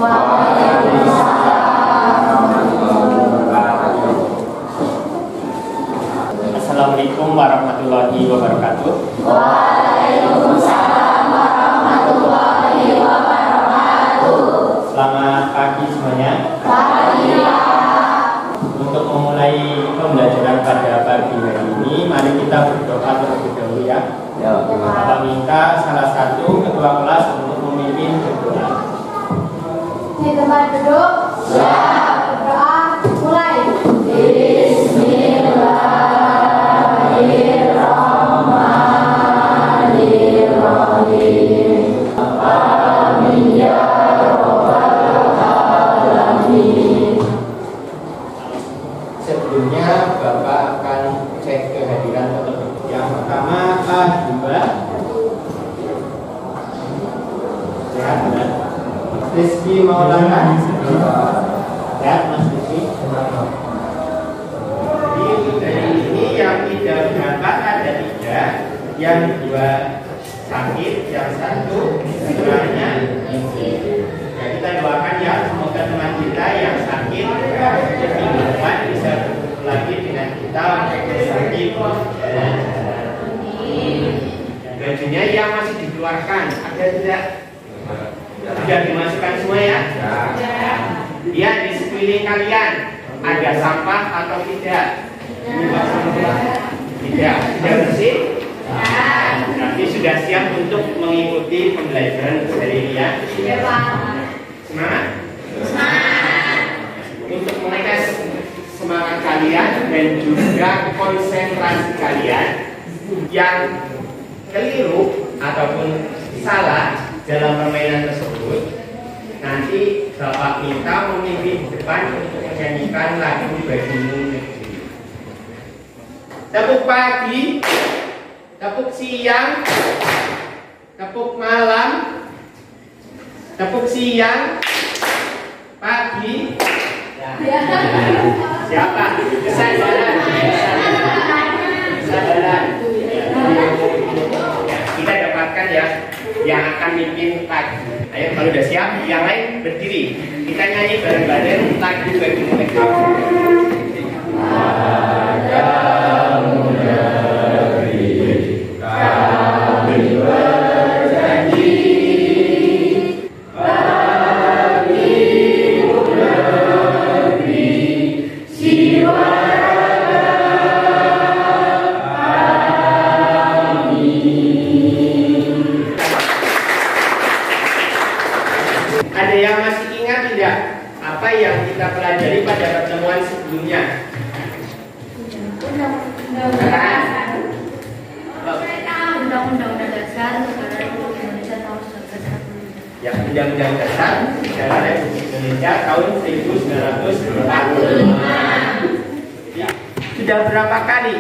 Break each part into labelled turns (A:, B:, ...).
A: Assalamualaikum warahmatullahi wabarakatuh.
B: Waalaikumsalam warahmatullahi wabarakatuh.
A: Selamat pagi semuanya.
B: Pagi.
A: Untuk memulai pembelajaran pada pagi hari ini, mari kita berdoa terlebih dahulu ya. Bapak minta salah satu ketua kelas untuk memimpin berdoa.
B: Di tempat duduk. Siap. Berdoa mulai. Bismillahirrahmanirrahim. Amin ya rabbal alamin.
A: Sebelumnya Bapak akan cek kehadiran teman-teman. Yang pertama A2. Sehat benar. Rizky Maulana. Sehat Mas Rizky. Jadi dari ini yang tidak berangkat ada 3, yang 2 sakit, yang 1 sebenarnya isi. Ya, kita doakan ya, semoga teman kita yang sakit minggu depan bisa bertemu lagi dengan kita untuk sakit. Bajunya yang masih dikeluarkan ada tidak? Sudah dimasukkan semua ya? Ya, di sekeliling kalian ada sampah atau tidak? Tidak. Sudah bersih? Berarti sudah siap untuk mengikuti pembelajaran hari ini ya? Semangat? Untuk mengetes semangat kalian dan juga konsentrasi kalian yang keliru ataupun salah dalam permainan tersebut, nanti Bapak minta memimpin depan untuk menyanyikan lagu Bagimu Negeri. Tepuk pagi, tepuk siang, tepuk malam, tepuk siang, pagi. Siapa? Kesadaran. Kita dapatkan ya yang akan mimpin pagi. Ayo kalau udah siap, yang lain berdiri. Kita nyanyi bareng-bareng lagu Bagimu Negeri.
B: Padamu negeri kami berjanji, bagimu negeri jiwa kami.
A: Ada yang masih ingat tidak apa yang kita pelajari pada pertemuan sebelumnya?
B: Undang-Undang Dasar Negara Republik Indonesia tahun 1945.
A: Ya, Undang-Undang Dasar Negara Republik Indonesia tahun 1945. Sudah berapa kali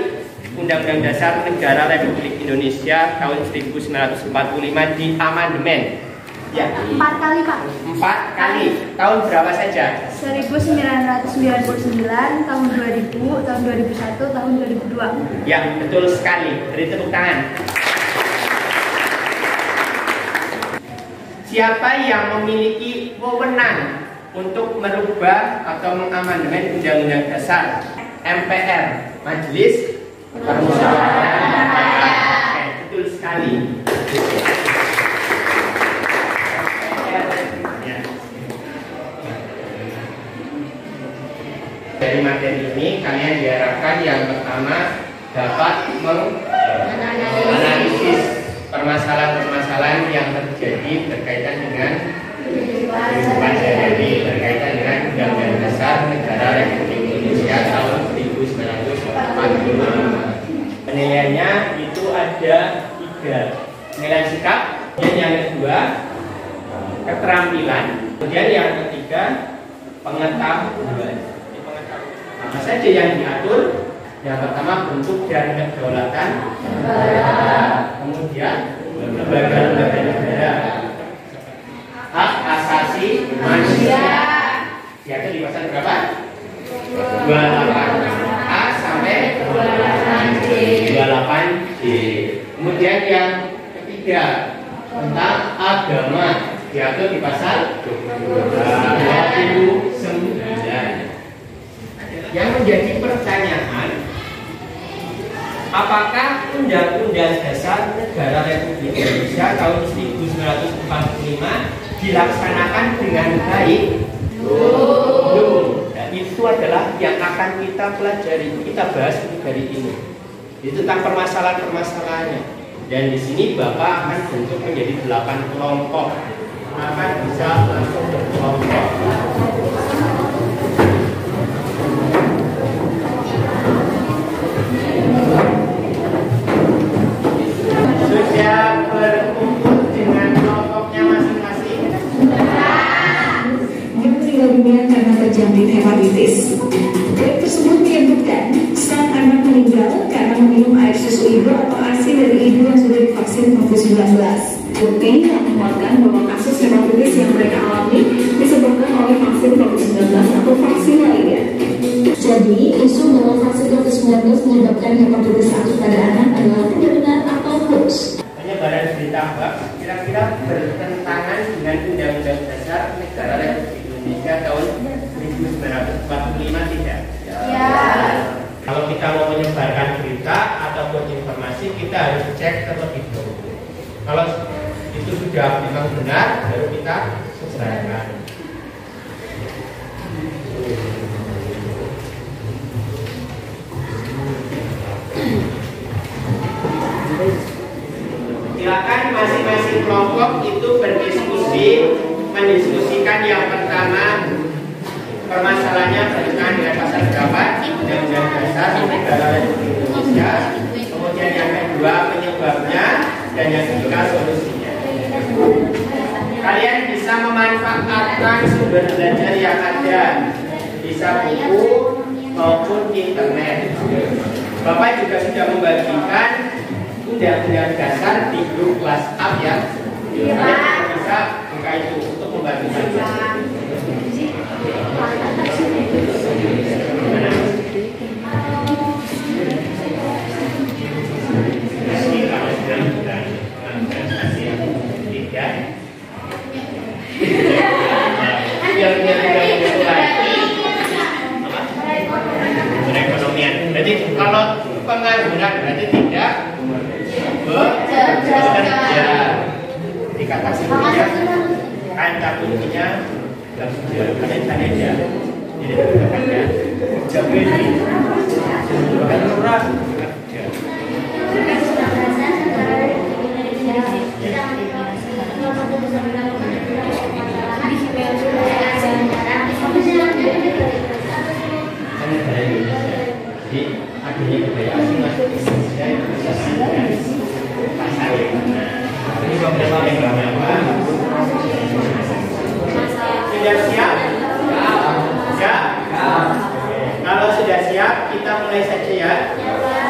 A: Undang-Undang Dasar Negara Republik Indonesia tahun 1945 di amandemen? Ya,
B: 4 kali Pak.
A: 4 kali. Tahun berapa saja?
B: 1999, tahun 2000, tahun 2001, tahun 2002.
A: Ya, betul sekali. Beri tepuk tangan. Siapa yang memiliki wewenang untuk merubah atau mengamandemen Undang-Undang Dasar? MPR, Majelis Permusyawaratan Rakyat. Betul sekali. Dari materi ini kalian diharapkan yang pertama dapat menganalisis permasalahan-permasalahan yang terjadi berkaitan dengan kehidupan sehari-hari berkaitan dengan Undang-Undang Dasar Negara Republik Indonesia tahun 1945. Penilaiannya itu ada 3. Penilaian sikap, kemudian yang kedua keterampilan, kemudian yang ketiga pengetahuan. Apa saja yang diatur? Yang pertama bentuk dan kedaulatan negara, kemudian lembaga-lembaga negara, hak asasi manusia. Diatur di pasal berapa? 28A sampai 28D. Kemudian yang ketiga tentang agama. diatur di pasal 29. Yang menjadi pertanyaan, apakah Undang-Undang Dasar Negara Republik Indonesia tahun 1945 dilaksanakan dengan baik? Belum. Dan itu adalah yang akan kita pelajari, kita bahas dari ini. Itu tentang permasalahan-permasalahannya. Dan di sini Bapak akan bentuk menjadi 8 kelompok. Akan bisa langsung berkelompok. Sudah berkumpul dengan kelompoknya masing-masing?
C: Meninggal dunia karena terjangkit hepatitis. Klaim tersebut menyebutkan sang anak meninggal karena meminum air susu ibu atau ASI dari ibu yang sudah divaksin COVID-19. Bukti yang menguatkan bahwa kasus hepatitis yang mereka alami disebabkan oleh vaksin COVID-19 atau vaksin lainnya. Jadi, isu bahwa vaksin COVID-19 menyebabkan hepatitis akut pada anak adalah tidak benar atau hoax.
A: Penyebaran berita hoax kira-kira bertentangan dengan Undang-Undang Dasar Negara Republik Indonesia tahun 1945 tidak?
B: Ya.
A: Kalau kita mau menyebarkan berita ataupun informasi, kita harus cek terlebih dahulu. Kalau itu sudah memang benar, baru kita sebarkan. Silakan masing-masing kelompok itu berdiskusi, mendiskusikan yang pertama permasalahannya berkenaan dengan pasal berapa Undang-Undang Dasar Negara Republik Indonesia, kemudian yang kedua penyebabnya, dan yang ketiga solusinya. Kalian bisa memanfaatkan sumber belajar yang ada, bisa buku maupun internet. Bapak juga sudah membagikan Undang-Undang Dasar di grup WhatsApp ya. Kalian bisa buka itu untuk membagikan. Perekonomian. Jadi kalau pengangguran berarti tidak bekerja. Dikata sebelumnya kata kuncinya bekerja. Kalian saja. Jadi bekerja. Jadi bukan murah bekerja. Jadi adanya budaya asing masuk ke Indonesia itu bisa dari pasar. Ini beberapa yang berapa? Sudah siap? Ya. Kalau sudah siap, kita mulai saja ya.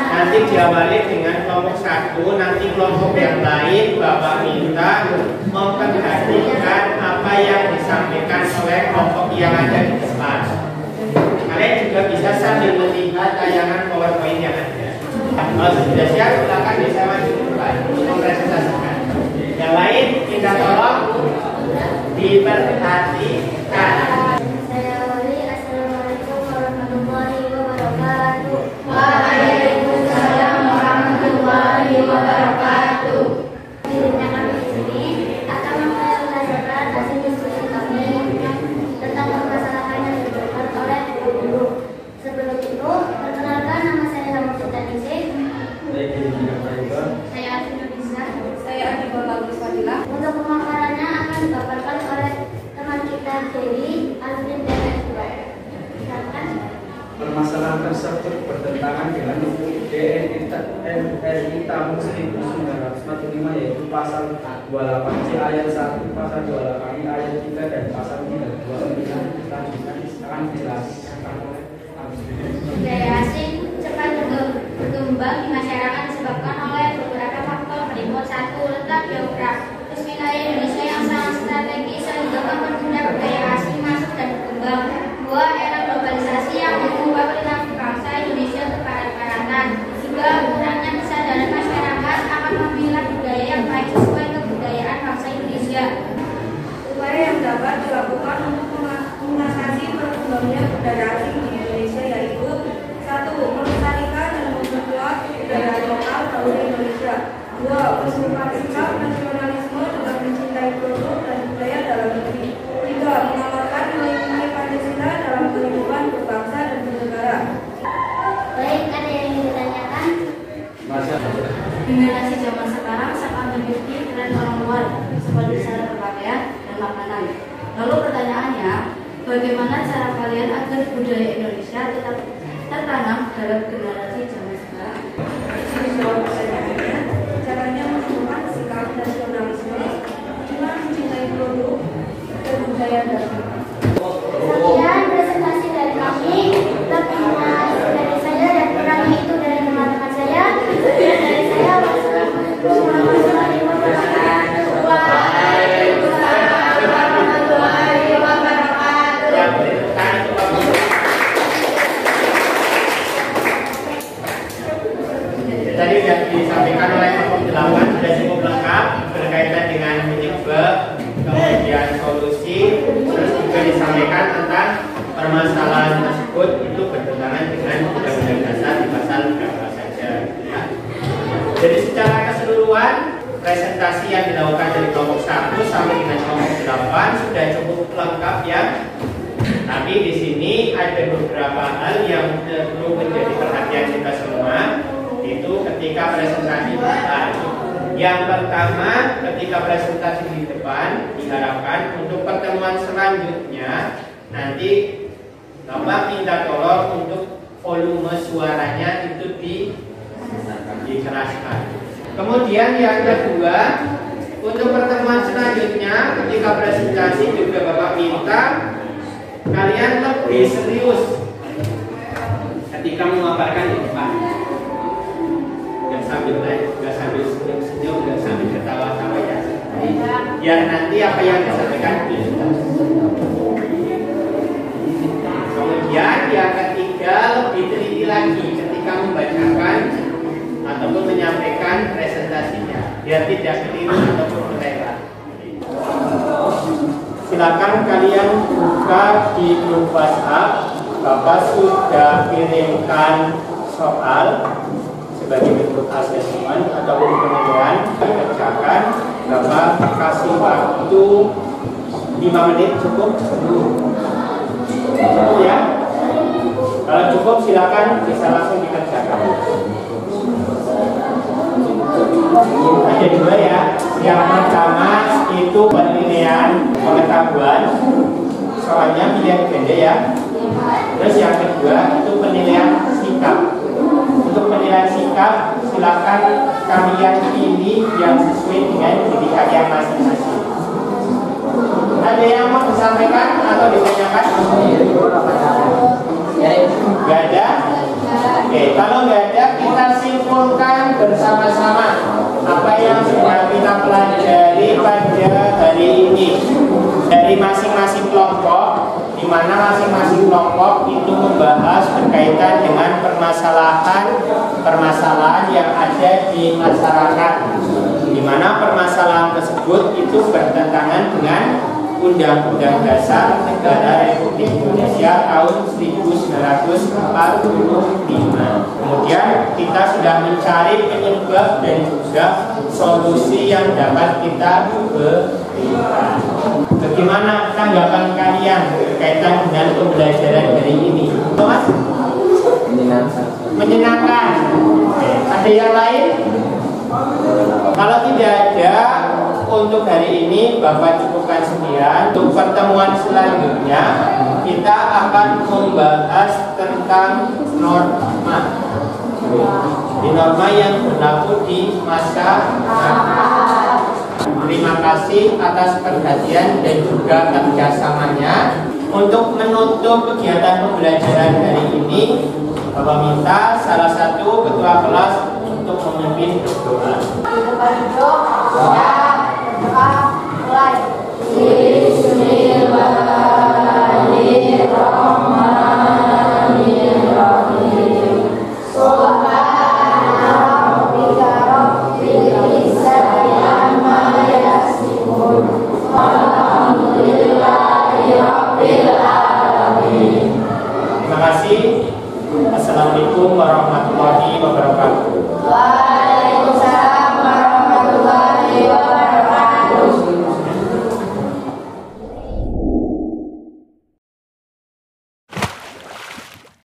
A: Nanti diawali dengan kelompok 1, nanti kelompok yang lain Bapak minta memperhatikan apa yang disampaikan oleh kelompok yang ada di depan. Kalian juga bisa sambil melihat tayangan PowerPoint yang ada. Kalau sudah siap, silakan bisa maju ke depan untuk mempresentasikan. Yang lain, kita tolong diperhatikan.
D: Assalamualaikum warahmatullahi wabarakatuh.
B: Waalaikumsalam warahmatullahi wabarakatuh.
D: Dirinya kami di sini akan mempresentasikan hasil diskusi kami tentang permasalahan yang diberikan oleh guru. Sebelum itu, perkenalkan nama saya Hamdan Isik. Saya Arif Nurisa.
B: Saya Adibah Bagus Fadilah.
D: Untuk pemaparannya akan dipaparkan oleh teman kita Dewi Alvin dan Edward. Silakan.
E: Permasalahan tersebut bertentangan dengan UUD NRI tahun 1945 yaitu pasal 28C ayat 1, pasal 28I ayat 3 dan pasal 32 selanjutnya akan dijelaskan oleh
D: Budaya asing cepat berkembang di masyarakat disebabkan oleh beberapa faktor. Berikut 1. Letak geografis wilayah Indonesia yang sangat strategis sehingga mempermudah budaya asing masuk dan berkembang. 2. Era globalisasi yang mengubah perilaku bangsa Indonesia untuk barat-baratan. 3. Kurangnya kesadaran masyarakat akan memilah budaya yang baik sesuai kebudayaan bangsa Indonesia.
F: Bahasa Indonesia. 2. Bersikap sikap nasionalisme dengan mencintai produk dan budaya dalam negeri. 3. Mengamalkan nilai-nilai Pancasila dalam kehidupan berbangsa dan bernegara.
D: Baik, ada yang ingin ditanyakan?
G: Generasi zaman sekarang sangat mengikuti tren orang luar seperti cara berpakaian dan makanan. Lalu pertanyaannya, bagaimana cara kalian agar budaya Indonesia tetap tertanam dalam generasi zaman sekarang?
F: Jawab pertanyaannya, caranya menunjukkan sikap nasionalisme dengan mencintai produk dan budaya dalam negeri.
D: Sekian presentasi dari kami. Lebihnya dari saya dan kurangnya itu dari teman-teman saya. Dari saya, wassalamualaikum warahmatullahi wabarakatuh. Waalaikumsalam warahmatullahi wabarakatuh.
A: Tadi sudah disampaikan oleh kelompok 8 sudah cukup lengkap berkaitan dengan penyebab, kemudian solusi, terus juga disampaikan tentang permasalahan tersebut itu bertentangan dengan Undang-Undang Dasar di pasal berapa saja. Ya. Jadi secara keseluruhan presentasi yang dilakukan dari kelompok 1 sampai dengan kelompok 8 sudah cukup lengkap ya. Tapi di sini ada beberapa hal yang perlu menjadi perhatian kita semua. Itu ketika presentasi di depan. Yang pertama, ketika presentasi di depan diharapkan untuk pertemuan selanjutnya nanti Bapak minta tolong untuk volume suaranya itu dikeraskan. Kemudian yang kedua, untuk pertemuan selanjutnya ketika presentasi juga Bapak minta kalian lebih serius ketika memaparkan di depan. Nggak sambil senyum-senyum, nggak sambil ketawa-tawa ya. Ya nanti apa yang disampaikan kemudian yang ketiga lebih teliti lagi ketika membacakan ataupun menyampaikan presentasinya biar tidak keliru ataupun berlewat. Silakan kalian buka di grup WhatsApp. Bapak sudah kirimkan soal sebagai bentuk asesmen ataupun penilaian dikerjakan. Bapak kasih waktu 5 menit cukup? Cukup ya? Kalau cukup silakan bisa langsung dikerjakan. Ada dua ya. Yang pertama itu penilaian pengetahuan, soalnya pilihan ganda ya. Terus yang kedua itu penilaian sikap. Untuk penilaian sikap, silakan kalian pilih yang sesuai dengan diri kalian masing-masing. Ada yang mau disampaikan atau ditanyakan? Gak ada? Oke, kalau nggak ada, kita simpulkan bersama-sama apa yang sudah kita pelajari pada hari ini dari masing-masing kelompok, di mana masing-masing kelompok itu membahas berkaitan dengan permasalahan yang ada di masyarakat, di mana permasalahan tersebut itu bertentangan dengan Undang-Undang Dasar Negara Republik Indonesia tahun 1945. Kemudian kita sudah mencari penyebab dan juga solusi yang dapat kita berikan. Bagaimana tanggapan kalian berkaitan dengan pembelajaran hari ini? Mas? Menyenangkan. Ada yang lain? Kalau tidak ada, untuk hari ini Bapak cukupkan sekian. Untuk pertemuan selanjutnya kita akan membahas tentang norma. Di norma yang berlaku di masa. Terima kasih atas perhatian dan juga kerjasamanya. Untuk menutup kegiatan pembelajaran hari ini, Bapak minta salah satu ketua kelas untuk memimpin doa.